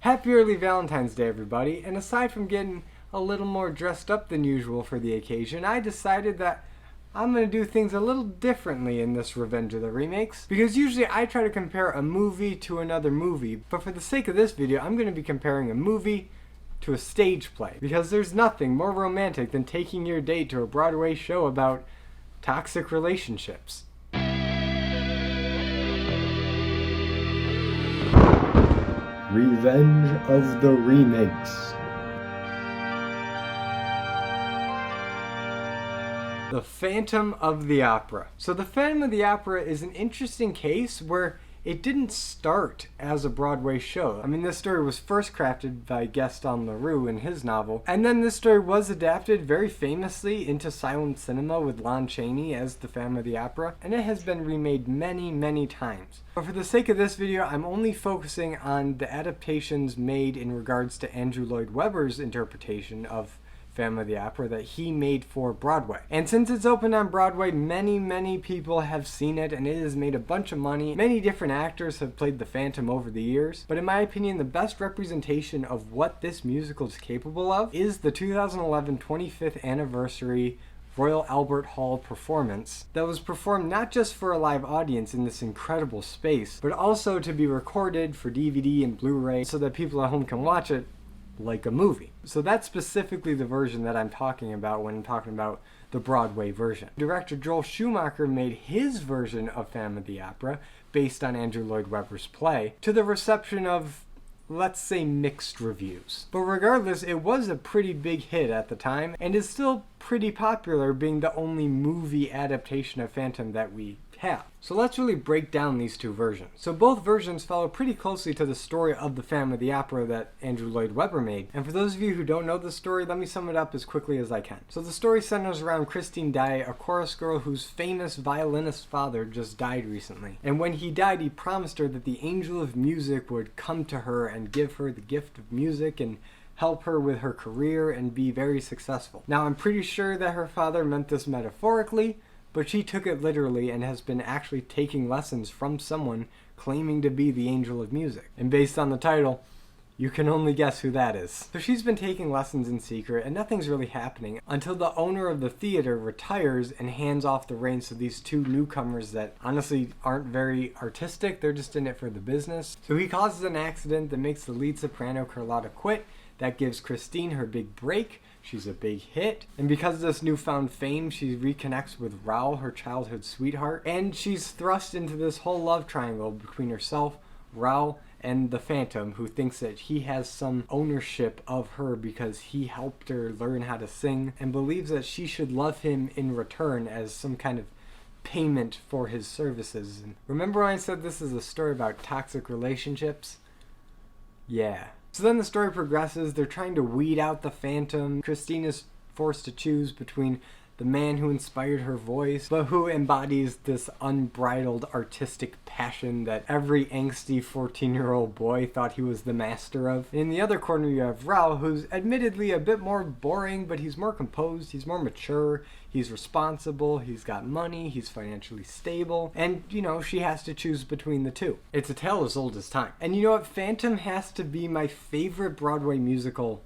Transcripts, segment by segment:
Happy early Valentine's Day, everybody, and aside from getting a little more dressed up than usual for the occasion, I decided that I'm going to do things a little differently in this Revenge of the Remakes, because usually I try to compare a movie to another movie, but for the sake of this video, I'm going to be comparing a movie to a stage play, because there's nothing more romantic than taking your date to a Broadway show about toxic relationships. Revenge of the Remakes. The Phantom of the Opera. So The Phantom of the Opera is an interesting case where it didn't start as a Broadway show. I mean, this story was first crafted by Gaston Leroux in his novel, and then this story was adapted very famously into silent cinema with Lon Chaney as the Phantom of the Opera, and it has been remade many, many times. But for the sake of this video, I'm only focusing on the adaptations made in regards to Andrew Lloyd Webber's interpretation of Phantom of the Opera that he made for Broadway. And since it's opened on Broadway, many people have seen it, and it has made a bunch of money. Many different actors have played the Phantom over the years, but in my opinion, the best representation of what this musical is capable of is the 2011 25th anniversary Royal Albert Hall performance that was performed not just for a live audience in this incredible space, but also to be recorded for DVD and Blu-ray so that people at home can watch it like a movie. So that's specifically the version that I'm talking about when I'm talking about the Broadway version. Director Joel Schumacher made his version of Phantom of the Opera, based on Andrew Lloyd Webber's play, to the reception of, let's say, mixed reviews. But regardless, it was a pretty big hit at the time, and is still pretty popular, being the only movie adaptation of Phantom that we have. So let's really break down these two versions. So both versions follow pretty closely to the story of the Phantom of the Opera that Andrew Lloyd Webber made. And for those of you who don't know the story, let me sum it up as quickly as I can. So the story centers around Christine Daae, a chorus girl whose famous violinist father just died recently. And when he died, he promised her that the angel of music would come to her and give her the gift of music and help her with her career and be very successful. Now, I'm pretty sure that her father meant this metaphorically, but she took it literally and has been actually taking lessons from someone claiming to be the angel of music. And based on the title, you can only guess who that is. So she's been taking lessons in secret, and nothing's really happening until the owner of the theater retires and hands off the reins to these two newcomers that honestly aren't very artistic. They're just in it for the business. So he causes an accident that makes the lead soprano Carlotta quit. That gives Christine her big break. She's a big hit. And because of this newfound fame, she reconnects with Raoul, her childhood sweetheart. And she's thrust into this whole love triangle between herself, Raoul, and the Phantom, who thinks that he has some ownership of her because he helped her learn how to sing, and believes that she should love him in return as some kind of payment for his services. And remember when I said this is a story about toxic relationships? Yeah. So then the story progresses. They're trying to weed out the Phantom. Christine is forced to choose between the man who inspired her voice, but who embodies this unbridled artistic passion that every angsty 14-year-old boy thought he was the master of. In the other corner you have Raoul, who's admittedly a bit more boring, but he's more composed, he's more mature, he's responsible, he's got money, he's financially stable, and, you know, she has to choose between the two. It's a tale as old as time. And you know what? Phantom has to be my favorite Broadway musical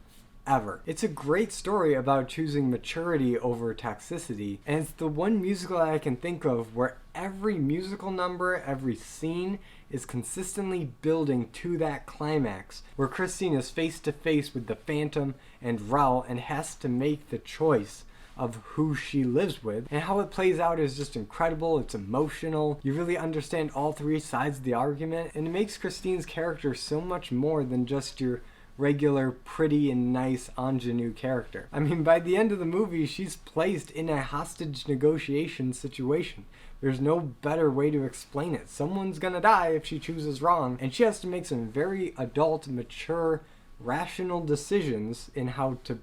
ever. It's a great story about choosing maturity over toxicity, and it's the one musical that I can think of where every musical number, every scene is consistently building to that climax, where Christine is face to face with the Phantom and Raoul and has to make the choice of who she lives with, and how it plays out is just incredible. It's emotional. You really understand all three sides of the argument, and it makes Christine's character so much more than just your regular pretty and nice ingenue character. I mean, by the end of the movie, she's placed in a hostage negotiation situation. There's no better way to explain it. Someone's gonna die if she chooses wrong, and she has to make some very adult, mature, rational decisions in how to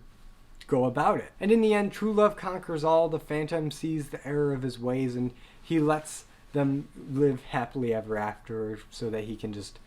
go about it. And in the end, true love conquers all. The Phantom sees the error of his ways, and he lets them live happily ever after so that he can just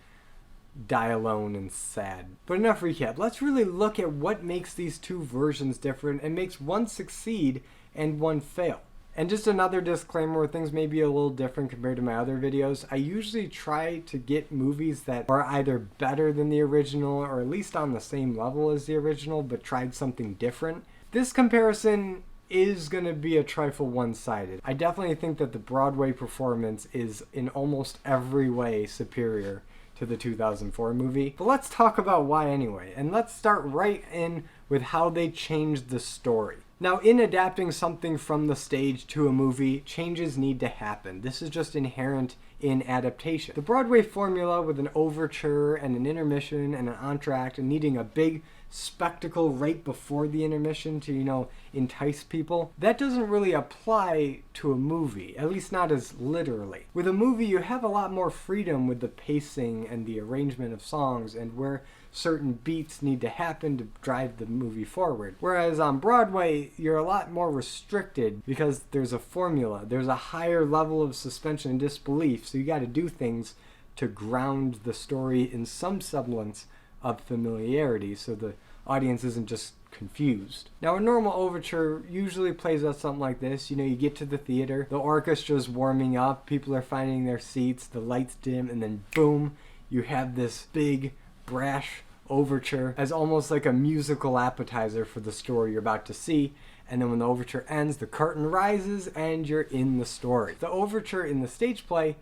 die alone and sad. But enough recap. Let's really look at what makes these two versions different and makes one succeed and one fail. And just another disclaimer where things may be a little different compared to my other videos. I usually try to get movies that are either better than the original or at least on the same level as the original, but tried something different. This comparison is going to be a trifle one-sided. I definitely think that the Broadway performance is in almost every way superior to the 2004 movie. But let's talk about why anyway. And let's start right in with how they changed the story. Now, in adapting something from the stage to a movie, changes need to happen. This is just inherent in adaptation. The Broadway formula with an overture and an intermission and an entr'acte and needing a big spectacle right before the intermission to, entice people, that doesn't really apply to a movie, at least not as literally. With a movie, you have a lot more freedom with the pacing and the arrangement of songs and where certain beats need to happen to drive the movie forward. Whereas on Broadway, you're a lot more restricted because there's a formula. There's a higher level of suspension and disbelief, so you got to do things to ground the story in some semblance of familiarity so the audience isn't just confused. Now, a normal overture usually plays out something like this. You get to the theater, the orchestra's warming up, people are finding their seats, the lights dim, and then boom, you have this big, brash overture as almost like a musical appetizer for the story you're about to see. And then when the overture ends, the curtain rises and you're in the story. The overture in the stage play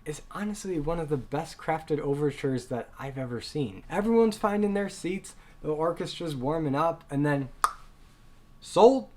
is honestly one of the best crafted overtures that I've ever seen. Everyone's finding their seats, the orchestra's warming up, and then sold.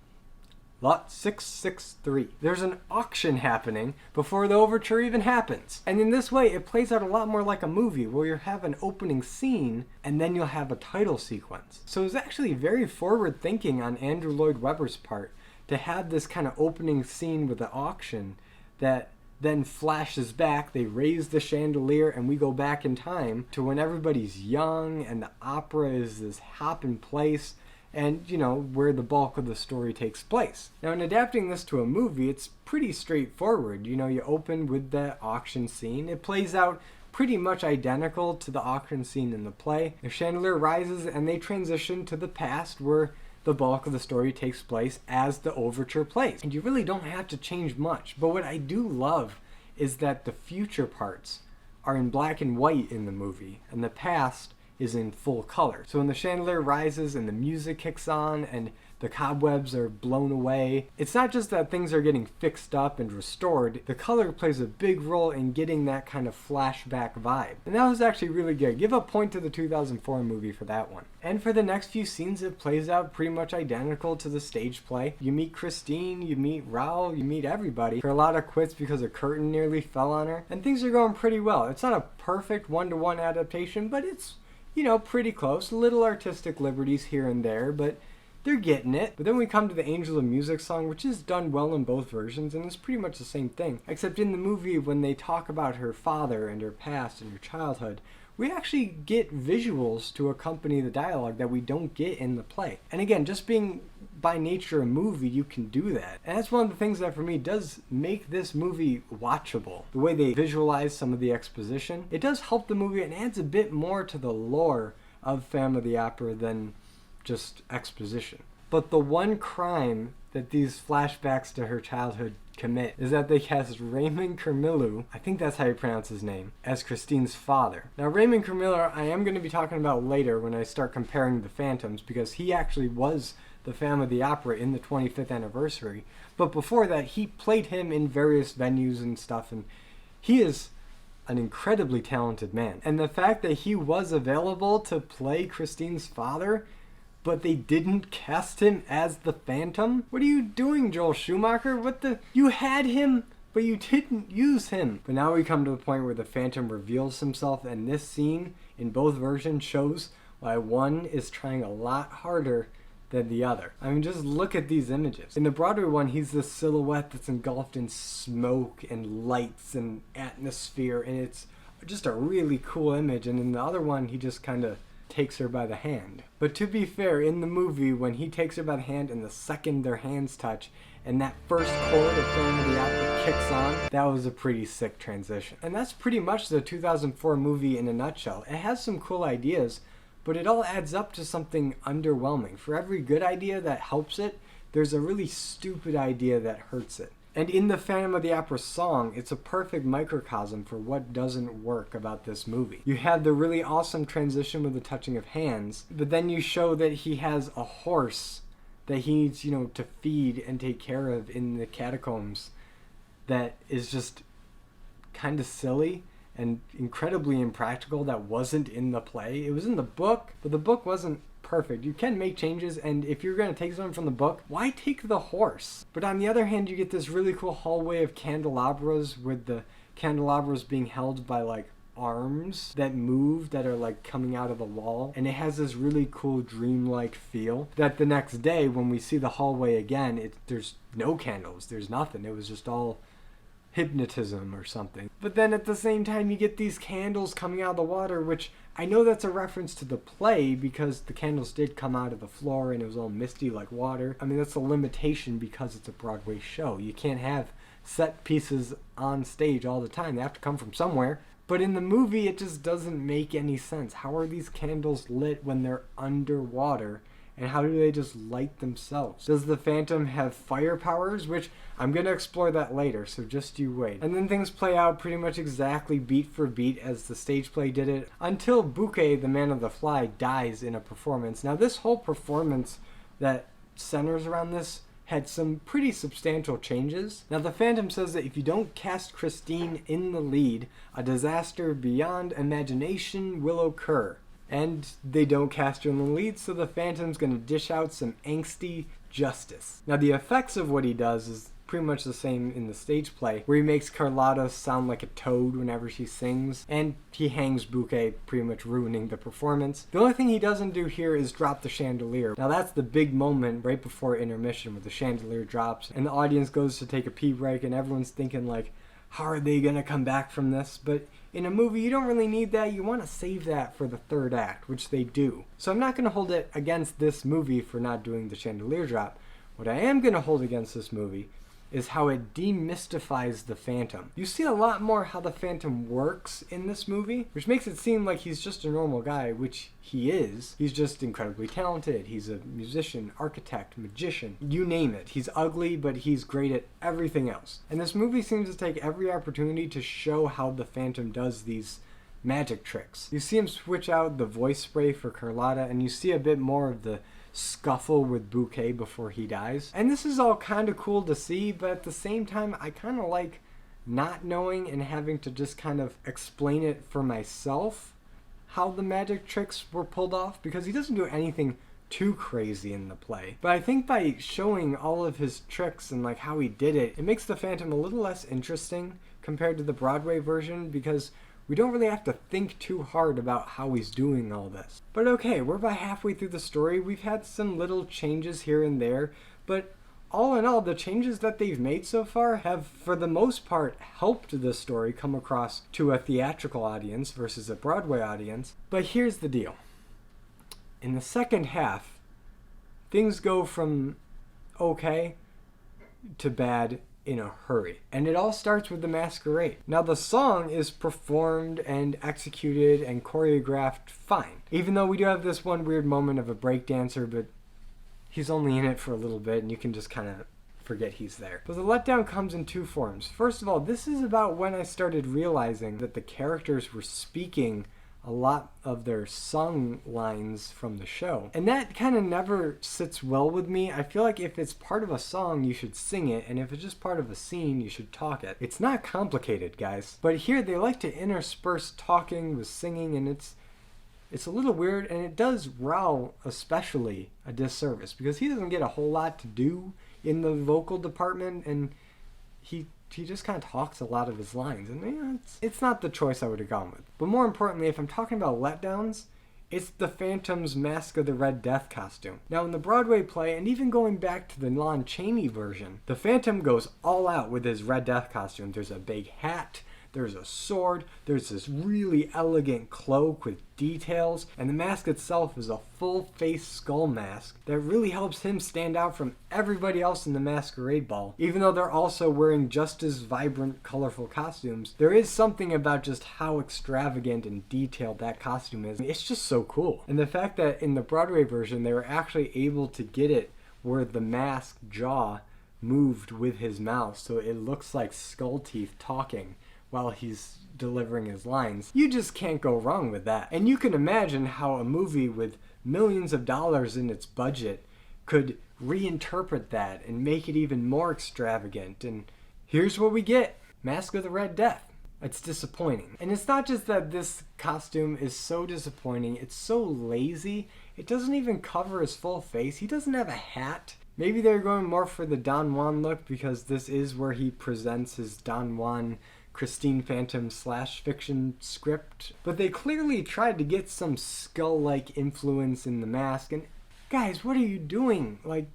Lot 663. There's an auction happening before the overture even happens. And in this way, it plays out a lot more like a movie where you have an opening scene and then you'll have a title sequence. So it's actually very forward thinking on Andrew Lloyd Webber's part to have this kind of opening scene with the auction that then flashes back, they raise the chandelier, and we go back in time to when everybody's young and the opera is this hopping place and, where the bulk of the story takes place. Now, in adapting this to a movie, it's pretty straightforward. You open with that auction scene. It plays out pretty much identical to the auction scene in the play. The chandelier rises and they transition to the past where the bulk of the story takes place as the overture plays. And you really don't have to change much. But what I do love is that the future parts are in black and white in the movie, and the past is in full color. So when the chandelier rises and the music kicks on and the cobwebs are blown away, it's not just that things are getting fixed up and restored, the color plays a big role in getting that kind of flashback vibe. And that was actually really good. Give a point to the 2004 movie for that one. And for the next few scenes, it plays out pretty much identical to the stage play. You meet Christine, you meet Raoul, you meet everybody. For a lot of quits because a curtain nearly fell on her. And things are going pretty well. It's not a perfect one-to-one adaptation, but it's, pretty close. Little artistic liberties here and there, but they're getting it. But then we come to the Angel of Music song, which is done well in both versions, and it's pretty much the same thing. Except in the movie, when they talk about her father and her past and her childhood, we actually get visuals to accompany the dialogue that we don't get in the play. And again, just being by nature a movie, you can do that. And that's one of the things that for me does make this movie watchable. The way they visualize some of the exposition, it does help the movie and adds a bit more to the lore of Phantom of the Opera than just exposition. But the one crime that these flashbacks to her childhood commit is that they cast Raymond Carmillo, I think that's how you pronounce his name, as Christine's father. Now, Raymond Carmillo I am going to be talking about later when I start comparing the Phantoms, because he actually was the Phantom of the Opera in the 25th anniversary. But before that, he played him in various venues and stuff, and he is an incredibly talented man. And the fact that he was available to play Christine's father, but they didn't cast him as the Phantom? What are you doing, Joel Schumacher? You had him, but you didn't use him. But now we come to the point where the Phantom reveals himself, and this scene in both versions shows why one is trying a lot harder than the other. I mean, just look at these images. In the Broadway one, he's this silhouette that's engulfed in smoke and lights and atmosphere, and it's just a really cool image. And in the other one, he just kind of takes her by the hand. But to be fair, in the movie, when he takes her by the hand and the second their hands touch and that first chord of Phantom of the Opera kicks on, that was a pretty sick transition. And that's pretty much the 2004 movie in a nutshell. It has some cool ideas, but it all adds up to something underwhelming. For every good idea that helps it, there's a really stupid idea that hurts it. And in the Phantom of the Opera song, it's a perfect microcosm for what doesn't work about this movie. You have the really awesome transition with the touching of hands, but then you show that he has a horse that he needs, to feed and take care of in the catacombs that is just kind of silly and incredibly impractical. That wasn't in the play. It was in the book, but the book wasn't perfect. You can make changes, and if you're going to take something from the book, why take the horse? But on the other hand, you get this really cool hallway of candelabras with the candelabras being held by like arms that move, that are like coming out of the wall, and it has this really cool dreamlike feel that the next day when we see the hallway again, there's no candles, there's nothing. It was just all hypnotism or something. But then at the same time, you get these candles coming out of the water, which I know that's a reference to the play because the candles did come out of the floor and it was all misty like water. I mean, that's a limitation because it's a Broadway show. You can't have set pieces on stage all the time. They have to come from somewhere. But in the movie, it just doesn't make any sense. How are these candles lit when they're underwater? And how do they just light themselves? Does the Phantom have fire powers? Which I'm going to explore that later, so just you wait. And then things play out pretty much exactly beat for beat as the stage play did it, until Bouquet, the Man of the Fly, dies in a performance. Now this whole performance that centers around this had some pretty substantial changes. Now the Phantom says that if you don't cast Christine in the lead, a disaster beyond imagination will occur. And they don't cast her in the lead, so the Phantom's going to dish out some angsty justice. Now the effects of what he does is pretty much the same in the stage play, where he makes Carlotta sound like a toad whenever she sings, and he hangs Bouquet, pretty much ruining the performance. The only thing he doesn't do here is drop the chandelier. Now that's the big moment right before intermission, where the chandelier drops, and the audience goes to take a pee break, and everyone's thinking like, how are they going to come back from this? But in a movie, you don't really need that. You want to save that for the third act, which they do. So I'm not going to hold it against this movie for not doing the chandelier drop. What I am going to hold against this movie is how it demystifies the Phantom. You see a lot more how the Phantom works in this movie, which makes it seem like he's just a normal guy, which he is. He's just incredibly talented. He's a musician, architect, magician, you name it. He's ugly, but he's great at everything else. And this movie seems to take every opportunity to show how the Phantom does these magic tricks. You see him switch out the voice spray for Carlotta, and you see a bit more of the scuffle with Bouquet before he dies. And this is all kind of cool to see, but at the same time, I kind of like not knowing and having to just kind of explain it for myself how the magic tricks were pulled off, because he doesn't do anything too crazy in the play. But I think by showing all of his tricks and like how he did it, it makes the Phantom a little less interesting compared to the Broadway version, because we don't really have to think too hard about how he's doing all this. But okay, we're about halfway through the story. We've had some little changes here and there, but all in all, the changes that they've made so far have, for the most part, helped the story come across to a theatrical audience versus a Broadway audience. But here's the deal. In the second half, things go from okay to bad in a hurry. And it all starts with the Masquerade. Now the song is performed and executed and choreographed fine. Even though we do have this one weird moment of a breakdancer, but he's only in it for a little bit and you can just kind of forget he's there. But the letdown comes in two forms. First of all, this is about when I started realizing that the characters were speaking a lot of their sung lines from the show. And that kind of never sits well with me. I feel like if it's part of a song, you should sing it, and if it's just part of a scene, you should talk it. It's not complicated, guys. But here, they like to intersperse talking with singing, and it's a little weird, and it does Raoul especially a disservice, because he doesn't get a whole lot to do in the vocal department, and he just kind of talks a lot of his lines, and it's not the choice I would have gone with. But more importantly, if I'm talking about letdowns, it's the Phantom's Mask of the Red Death costume. Now in the Broadway play, and even going back to the Lon Chaney version, the Phantom goes all out with his Red Death costume. There's a big hat, there's a sword, there's this really elegant cloak with details, and the mask itself is a full face skull mask that really helps him stand out from everybody else in the Masquerade Ball. Even though they're also wearing just as vibrant, colorful costumes, there is something about just how extravagant and detailed that costume is. It's just so cool. And the fact that in the Broadway version they were actually able to get it where the mask jaw moved with his mouth, so it looks like skull teeth talking while he's delivering his lines. You just can't go wrong with that. And you can imagine how a movie with millions of dollars in its budget could reinterpret that and make it even more extravagant. And here's what we get: Mask of the Red Death. It's disappointing. And it's not just that this costume is so disappointing, it's so lazy. It doesn't even cover his full face. He doesn't have a hat. Maybe they're going more for the Don Juan look because this is where he presents his Don Juan Christine Phantom / fiction script. But they clearly tried to get some skull-like influence in the mask. And guys, what are you doing? Like,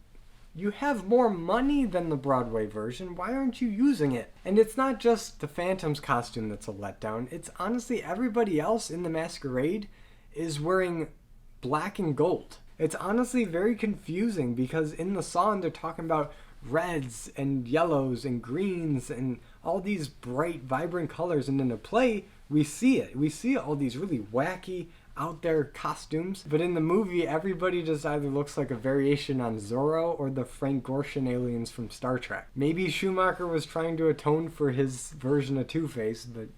you have more money than the Broadway version. Why aren't you using it? And it's not just the Phantom's costume that's a letdown. It's honestly everybody else in the Masquerade is wearing black and gold. It's honestly very confusing because in the song they're talking about reds and yellows and greens and all these bright, vibrant colors. And in the play, we see it. We see all these really wacky, out there costumes, but in the movie everybody just either looks like a variation on Zorro or the Frank Gorshin aliens from Star Trek. Maybe Schumacher was trying to atone for his version of Two-Face, but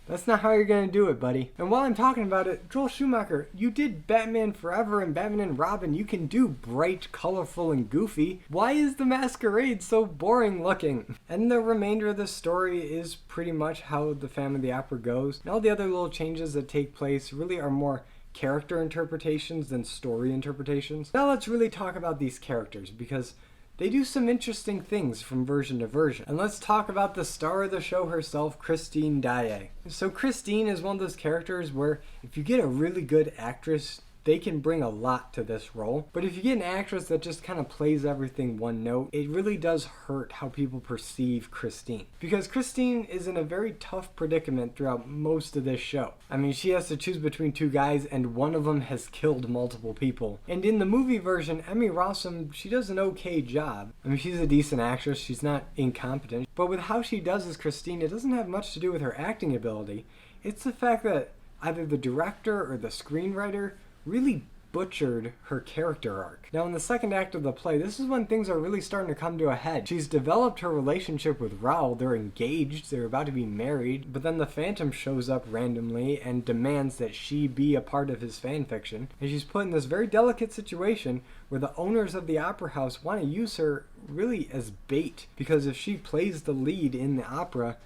that's not how you're gonna do it, buddy. And while I'm talking about it, Joel Schumacher, you did Batman Forever and Batman and Robin. You can do bright, colorful, and goofy. Why is the Masquerade so boring looking? And the remainder of the story is pretty much how the Phantom of the Opera goes. And all the other little changes that take place really are more character interpretations than story interpretations. Now let's really talk about these characters, because they do some interesting things from version to version. And let's talk about the star of the show herself, Christine Daae. So Christine is one of those characters where if you get a really good actress, they can bring a lot to this role. But if you get an actress that just kind of plays everything one note, it really does hurt how people perceive Christine. Because Christine is in a very tough predicament throughout most of this show. I mean, she has to choose between two guys and one of them has killed multiple people. And in the movie version, Emmy Rossum, she does an okay job. I mean, she's a decent actress, she's not incompetent. But with how she does as Christine, it doesn't have much to do with her acting ability. It's the fact that either the director or the screenwriter really butchered her character arc. Now in the second act of the play, this is when things are really starting to come to a head. She's developed her relationship with Raoul, they're engaged, they're about to be married, but then the Phantom shows up randomly and demands that she be a part of his fanfiction, and she's put in this very delicate situation where the owners of the opera house want to use her really as bait, because if she plays the lead in the opera,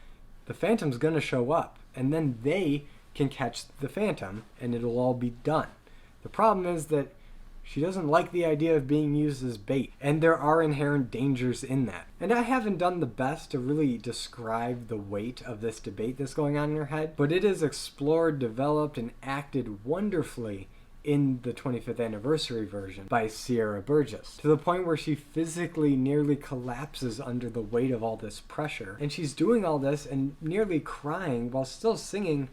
the Phantom's gonna show up, and then they can catch the Phantom, and it'll all be done. The problem is that she doesn't like the idea of being used as bait, and there are inherent dangers in that. And I haven't done the best to really describe the weight of this debate that's going on in her head, but it is explored, developed, and acted wonderfully in the 25th anniversary version by Sierra Burgess, to the point where she physically nearly collapses under the weight of all this pressure. And she's doing all this and nearly crying while still singing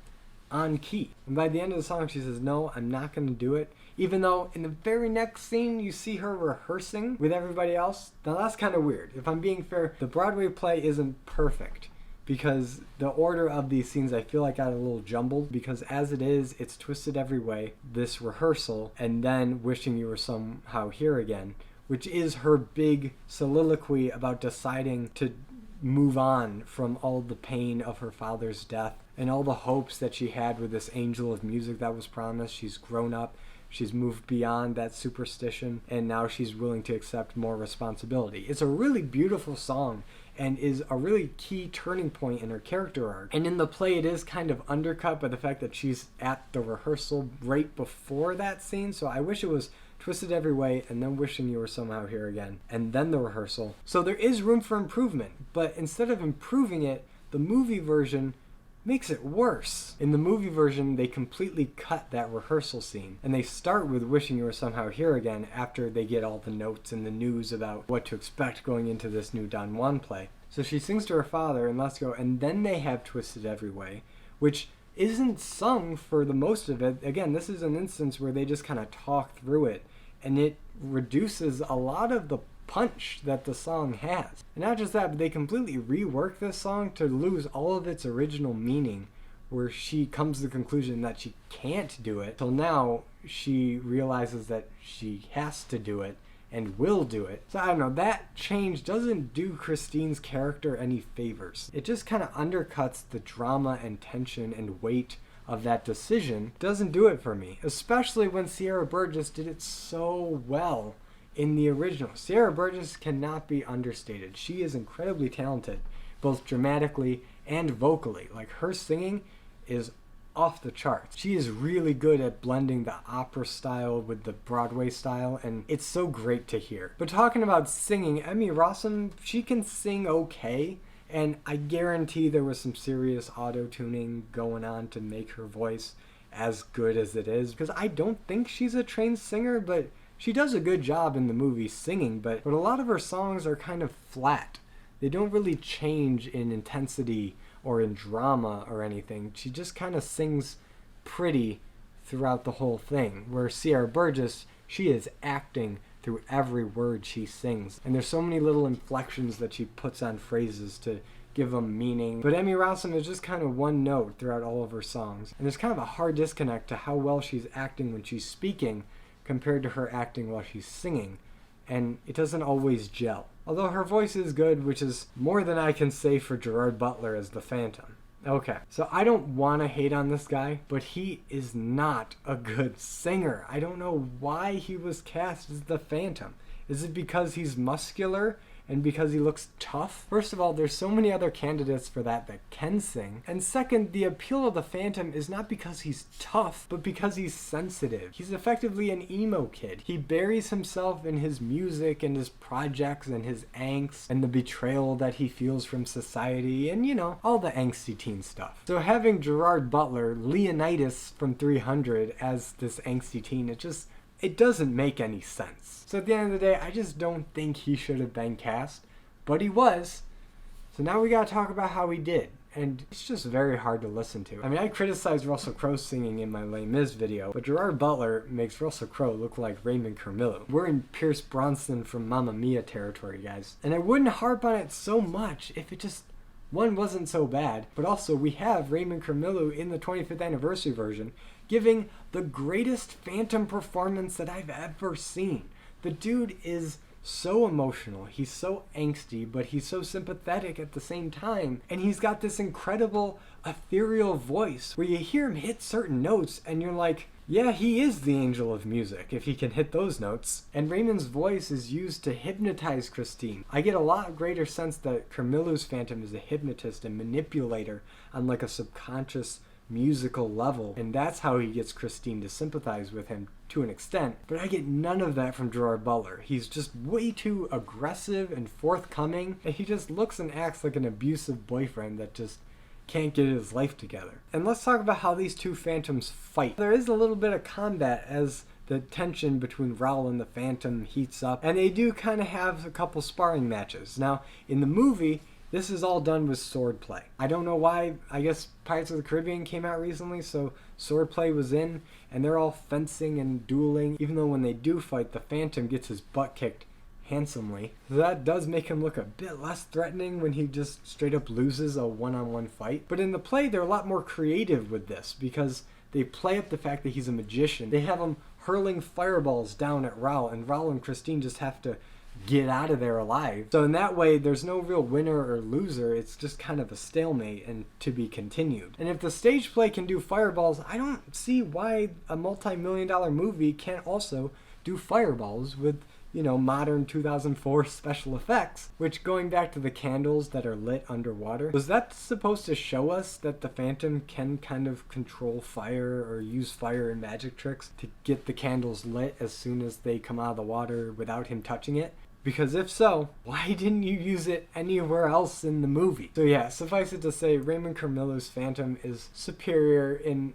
on key. And by the end of the song she says, no, I'm not going to do it. Even though in the very next scene you see her rehearsing with everybody else. Now that's kind of weird. If I'm being fair, the Broadway play isn't perfect because the order of these scenes I feel like got a little jumbled, because as it is, it's twisted every way. This rehearsal and then Wishing You Were Somehow Here Again, which is her big soliloquy about deciding to move on from all the pain of her father's death and all the hopes that she had with this angel of music that was promised. She's grown up, she's moved beyond that superstition, and now she's willing to accept more responsibility. It's a really beautiful song and is a really key turning point in her character arc. And in the play it is kind of undercut by the fact that she's at the rehearsal right before that scene, so I wish it was Twisted Every Way and then Wishing You Were Somehow Here Again and then the rehearsal. So there is room for improvement, but instead of improving it, the movie version makes it worse. In the movie version, they completely cut that rehearsal scene, and they start with Wishing You Were Somehow Here Again after they get all the notes and the news about what to expect going into this new Don Juan play. So she sings to her father and Let's Go, and then they have Twisted Every Way, which isn't sung for the most of it. Again, this is an instance where they just kind of talk through it, and it reduces a lot of the punch that the song has. And not just that, but they completely rework this song to lose all of its original meaning, where she comes to the conclusion that she can't do it. Till now, she realizes that she has to do it, and will do it. So I don't know, that change doesn't do Christine's character any favors. It just kind of undercuts the drama and tension and weight of that decision. Doesn't do it for me, especially when Sierra Burgess did it so well in the original. Sierra Burgess cannot be understated. She is incredibly talented, both dramatically and vocally. Like, her singing is off the charts. She is really good at blending the opera style with the Broadway style, and it's so great to hear. But talking about singing, Emmy Rossum, she can sing okay, and I guarantee there was some serious auto-tuning going on to make her voice as good as it is, because I don't think she's a trained singer, but she does a good job in the movie singing, but a lot of her songs are kind of flat. They don't really change in intensity or in drama or anything. She just kind of sings pretty throughout the whole thing, where Sierra Burgess, she is acting through every word she sings. And there's so many little inflections that she puts on phrases to give them meaning. But Emmy Rossum is just kind of one note throughout all of her songs. And there's kind of a hard disconnect to how well she's acting when she's speaking compared to her acting while she's singing. And it doesn't always gel. Although her voice is good, which is more than I can say for Gerard Butler as the Phantom. Okay, so I don't want to hate on this guy, but he is not a good singer. I don't know why he was cast as the Phantom. Is it because he's muscular and because he looks tough? First of all, there's so many other candidates for that can sing. And second, the appeal of the Phantom is not because he's tough, but because he's sensitive. He's effectively an emo kid. He buries himself in his music and his projects and his angst and the betrayal that he feels from society and, you know, all the angsty teen stuff. So having Gerard Butler, Leonidas from 300, as this angsty teen, it doesn't make any sense. So at the end of the day, I just don't think he should have been cast, but he was. So now we gotta talk about how he did, and it's just very hard to listen to. I mean, I criticized Russell Crowe's singing in my Les Mis video, but Gerard Butler makes Russell Crowe look like Raymond Carmillo. We're in Pierce Brosnan from Mamma Mia territory, guys. And I wouldn't harp on it so much if it just, one, wasn't so bad, but also we have Raymond Carmillo in the 25th anniversary version giving the greatest Phantom performance that I've ever seen. The dude is so emotional, he's so angsty, but he's so sympathetic at the same time, and he's got this incredible ethereal voice where you hear him hit certain notes and you're like, yeah, he is the angel of music if he can hit those notes. And Raymond's voice is used to hypnotize Christine. I get a lot greater sense that Carmillo's Phantom is a hypnotist and manipulator on like a subconscious musical level, and that's how he gets Christine to sympathize with him to an extent. But I get none of that from Gerard Butler. He's just way too aggressive and forthcoming, and he just looks and acts like an abusive boyfriend that just can't get his life together. And let's talk about how these two Phantoms fight. There is a little bit of combat as the tension between Raoul and the Phantom heats up, and they do kind of have a couple sparring matches. Now, in the movie, this is all done with swordplay. I don't know why. I guess Pirates of the Caribbean came out recently, so swordplay was in, and they're all fencing and dueling, even though when they do fight, the Phantom gets his butt kicked handsomely. So that does make him look a bit less threatening when he just straight up loses a one-on-one fight. But in the play, they're a lot more creative with this, because they play up the fact that he's a magician. They have him hurling fireballs down at Raoul, and Raoul and Christine just have to get out of there alive. So in that way, there's no real winner or loser. It's just kind of a stalemate and to be continued. And if the stage play can do fireballs, I don't see why a multi-million-dollar movie can't also do fireballs with, you know, modern 2004 special effects. Which, going back to the candles that are lit underwater, was that supposed to show us that the Phantom can kind of control fire or use fire in magic tricks to get the candles lit as soon as they come out of the water without him touching it? Because if so, why didn't you use it anywhere else in the movie? So yeah, suffice it to say, Raymond Carmillo's Phantom is superior in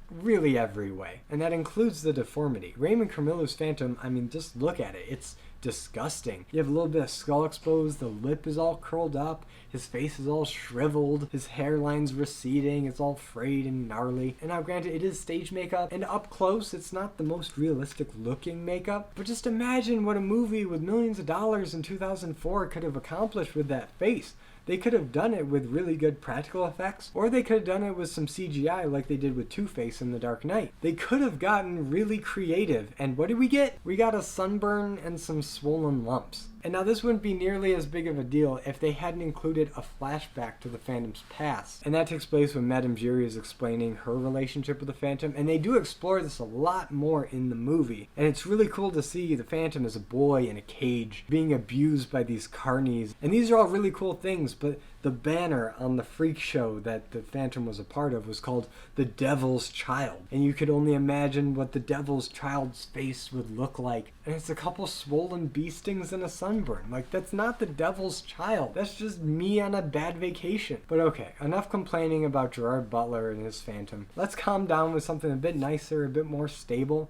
really every way. And that includes the deformity. Raymond Carmillo's Phantom, I mean, just look at it. It's disgusting. You have a little bit of skull exposed, the lip is all curled up, his face is all shriveled, his hairline's receding, it's all frayed and gnarly. And now granted, it is stage makeup, and up close, it's not the most realistic looking makeup, but just imagine what a movie with millions of dollars in 2004 could have accomplished with that face. They could have done it with really good practical effects, or they could have done it with some CGI like they did with Two-Face in The Dark Knight. They could have gotten really creative, and what did we get? We got a sunburn and some swollen lumps. And now this wouldn't be nearly as big of a deal if they hadn't included a flashback to the Phantom's past. And that takes place when Madame Giry is explaining her relationship with the Phantom, and they do explore this a lot more in the movie. And it's really cool to see the Phantom as a boy in a cage, being abused by these carnies. And these are all really cool things, but the banner on the freak show that the Phantom was a part of was called The Devil's Child. And you could only imagine what the Devil's Child's face would look like. And it's a couple swollen bee stings and a sunburn. Like, that's not the Devil's Child. That's just me on a bad vacation. But okay, enough complaining about Gerard Butler and his Phantom. Let's calm down with something a bit nicer, a bit more stable.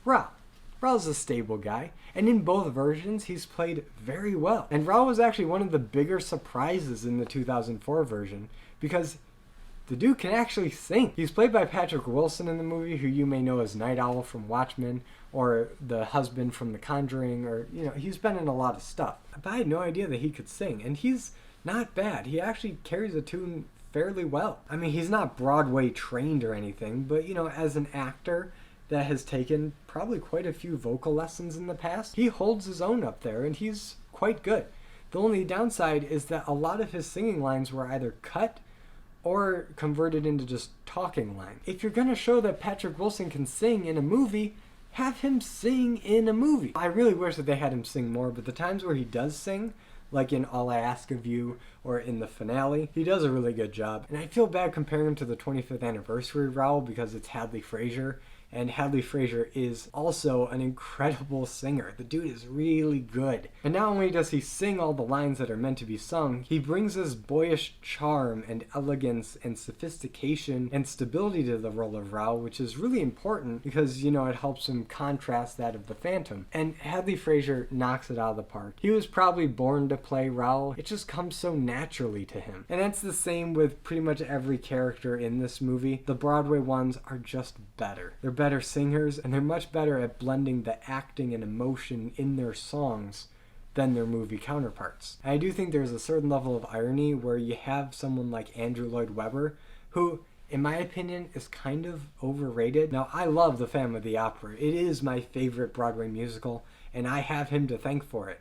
Ra. Ra's a stable guy, and in both versions he's played very well. And Ra was actually one of the bigger surprises in the 2004 version, because the dude can actually sing. He's played by Patrick Wilson in the movie, who you may know as Night Owl from Watchmen, or the husband from The Conjuring, or, you know, he's been in a lot of stuff. But I had no idea that he could sing, and he's not bad. He actually carries a tune fairly well. I mean, he's not Broadway trained or anything, but, you know, as an actor that has taken probably quite a few vocal lessons in the past, he holds his own up there, and he's quite good. The only downside is that a lot of his singing lines were either cut or converted into just talking lines. If you're gonna show that Patrick Wilson can sing in a movie, have him sing in a movie. I really wish that they had him sing more, but the times where he does sing, like in All I Ask of You or in the finale, he does a really good job. And I feel bad comparing him to the 25th anniversary Raoul because it's Hadley Fraser. And Hadley Fraser is also an incredible singer. The dude is really good. And not only does he sing all the lines that are meant to be sung, he brings his boyish charm and elegance and sophistication and stability to the role of Raoul, which is really important because, you know, it helps him contrast that of the Phantom. And Hadley Fraser knocks it out of the park. He was probably born to play Raoul. It just comes so naturally to him. And that's the same with pretty much every character in this movie. The Broadway ones are just better. They're better singers, and they're much better at blending the acting and emotion in their songs than their movie counterparts. And I do think there's a certain level of irony where you have someone like Andrew Lloyd Webber, who, in my opinion, is kind of overrated. Now, I love The Phantom of the Opera. It is my favorite Broadway musical, and I have him to thank for it.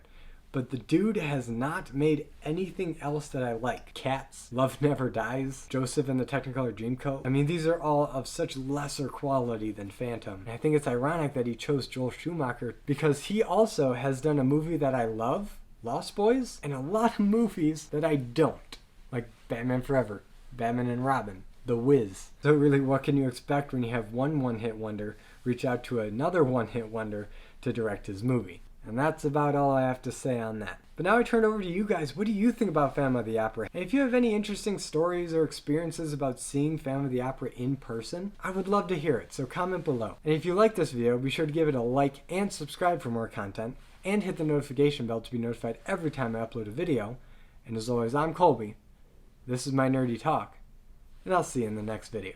But the dude has not made anything else that I like. Cats, Love Never Dies, Joseph and the Technicolor Dreamcoat. I mean, these are all of such lesser quality than Phantom. And I think it's ironic that he chose Joel Schumacher because he also has done a movie that I love, Lost Boys, and a lot of movies that I don't. Like Batman Forever, Batman and Robin, The Wiz. So really, what can you expect when you have one one-hit wonder reach out to another one-hit wonder to direct his movie? And that's about all I have to say on that. But now I turn it over to you guys. What do you think about Phantom of the Opera? And if you have any interesting stories or experiences about seeing Phantom of the Opera in person, I would love to hear it, so comment below. And if you like this video, be sure to give it a like and subscribe for more content, and hit the notification bell to be notified every time I upload a video. And as always, I'm Colby. This is my nerdy talk, and I'll see you in the next video.